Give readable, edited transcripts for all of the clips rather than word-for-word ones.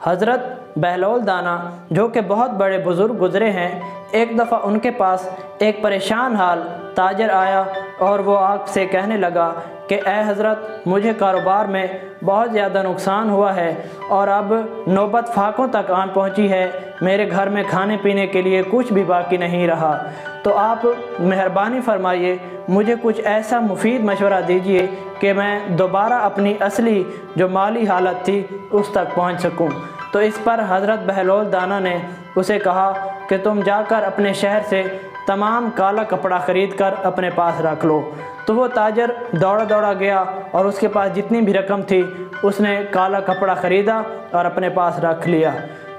حضرت بہلول دانا جو کہ بہت بڑے بزرگ گزرے ہیں، ایک دفعہ ان کے پاس ایک پریشان حال تاجر آیا اور وہ آپ سے کہنے لگا کہ اے حضرت، مجھے کاروبار میں بہت زیادہ نقصان ہوا ہے اور اب نوبت فاقوں تک آن پہنچی ہے، میرے گھر میں کھانے پینے کے لیے کچھ بھی باقی نہیں رہا، تو آپ مہربانی فرمائیے مجھے کچھ ایسا مفید مشورہ دیجیے کہ میں دوبارہ اپنی اصلی جو مالی حالت تھی اس تک پہنچ سکوں۔ تو اس پر حضرت بہلول دانا نے اسے کہا کہ تم جا کر اپنے شہر سے تمام کالا کپڑا خرید کر اپنے پاس رکھ لو۔ تو وہ تاجر دوڑا دوڑا گیا اور اس کے پاس جتنی بھی رقم تھی اس نے کالا کپڑا خریدا اور اپنے پاس رکھ لیا۔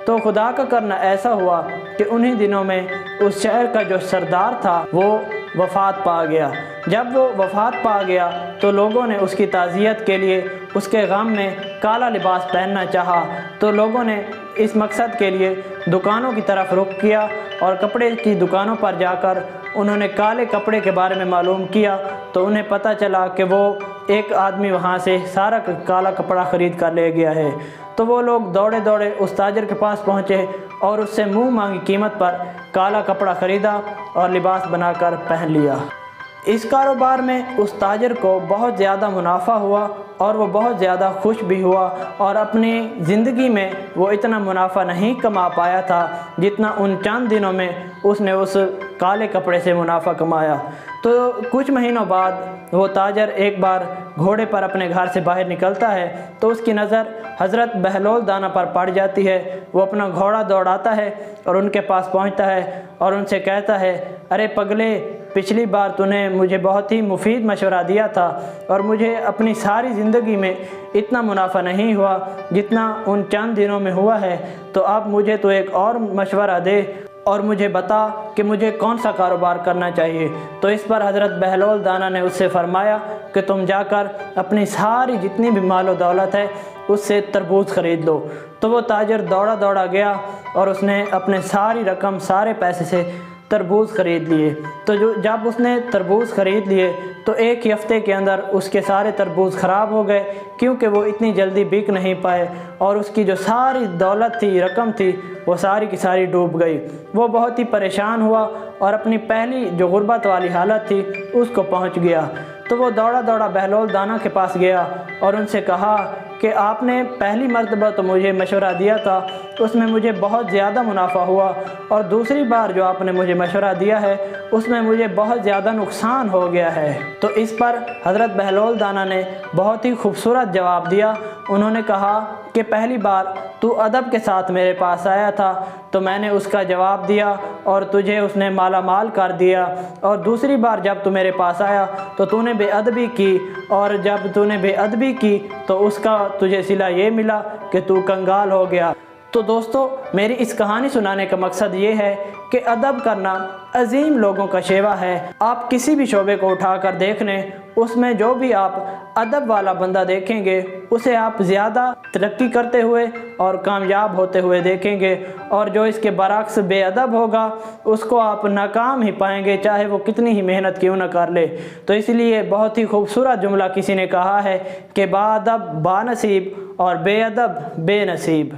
تو خدا کا کرنا ایسا ہوا کہ انہی دنوں میں اس شہر کا جو سردار تھا وہ وفات پا گیا۔ جب وہ وفات پا گیا تو لوگوں نے اس کی تعزیت کے لیے اس کے غم میں کالا لباس پہننا چاہا، تو لوگوں نے اس مقصد کے لیے دکانوں کی طرف رخ کیا اور کپڑے کی دکانوں پر جا کر انہوں نے کالے کپڑے کے بارے میں معلوم کیا، تو انہیں پتہ چلا کہ وہ ایک آدمی وہاں سے سارا کالا کپڑا خرید کر لے گیا ہے۔ تو وہ لوگ دوڑے دوڑے اس تاجر کے پاس پہنچے اور اس سے منہ مانگی قیمت پر کالا کپڑا خریدا اور لباس بنا کر پہن لیا۔ اس کاروبار میں اس تاجر کو بہت زیادہ منافع ہوا اور وہ بہت زیادہ خوش بھی ہوا، اور اپنی زندگی میں وہ اتنا منافع نہیں کما پایا تھا جتنا ان چند دنوں میں اس نے اس کالے کپڑے سے منافع کمایا۔ تو کچھ مہینوں بعد وہ تاجر ایک بار گھوڑے پر اپنے گھر سے باہر نکلتا ہے تو اس کی نظر حضرت بہلول دانا پر پڑ جاتی ہے۔ وہ اپنا گھوڑا دوڑاتا ہے اور ان کے پاس پہنچتا ہے اور ان سے کہتا ہے، ارے پگلے، پچھلی بار تو نے مجھے بہت ہی مفید مشورہ دیا تھا اور مجھے اپنی ساری زندگی میں اتنا منافع نہیں ہوا جتنا ان چند دنوں میں ہوا ہے، تو اب مجھے تو ایک اور مشورہ دے اور مجھے بتا کہ مجھے کون سا کاروبار کرنا چاہیے۔ تو اس پر حضرت بہلول دانا نے اس سے فرمایا کہ تم جا کر اپنی ساری جتنی بھی مال و دولت ہے اس سے تربوز خرید لو۔ تو وہ تاجر دوڑا دوڑا گیا اور اس نے اپنے ساری رقم، سارے پیسے سے تربوز خرید لیے۔ تو جب اس نے تربوز خرید لیے تو ایک ہی ہفتے کے اندر اس کے سارے تربوز خراب ہو گئے، کیونکہ وہ اتنی جلدی بک نہیں پائے، اور اس کی جو ساری دولت تھی، رقم تھی، وہ ساری کی ساری ڈوب گئی۔ وہ بہت ہی پریشان ہوا اور اپنی پہلی جو غربت والی حالت تھی اس کو پہنچ گیا۔ تو وہ دوڑا دوڑا بہلول دانا کے پاس گیا اور ان سے کہا کہ آپ نے پہلی مرتبہ تو مجھے مشورہ دیا تھا، اس میں مجھے بہت زیادہ منافع ہوا، اور دوسری بار جو آپ نے مجھے مشورہ دیا ہے اس میں مجھے بہت زیادہ نقصان ہو گیا ہے۔ تو اس پر حضرت بہلول دانا نے بہت ہی خوبصورت جواب دیا۔ انہوں نے کہا کہ پہلی بار تو ادب کے ساتھ میرے پاس آیا تھا تو میں نے اس کا جواب دیا اور تجھے اس نے مالا مال کر دیا، اور دوسری بار جب تو میرے پاس آیا تو تو نے بے ادبی کی، اور جب تو نے بے ادبی کی تو اس کا تجھے صلہ یہ ملا کہ تو کنگال ہو گیا۔ تو دوستو، میری اس کہانی سنانے کا مقصد یہ ہے کہ ادب کرنا عظیم لوگوں کا شیوا ہے۔ آپ کسی بھی شعبے کو اٹھا کر دیکھ لیں، اس میں جو بھی آپ ادب والا بندہ دیکھیں گے اسے آپ زیادہ ترقی کرتے ہوئے اور کامیاب ہوتے ہوئے دیکھیں گے، اور جو اس کے برعکس بے ادب ہوگا اس کو آپ ناکام ہی پائیں گے، چاہے وہ کتنی ہی محنت کیوں نہ کر لے۔ تو اس لیے بہت ہی خوبصورت جملہ کسی نے کہا ہے کہ با ادب با نصیب اور بے ادب بے نصیب۔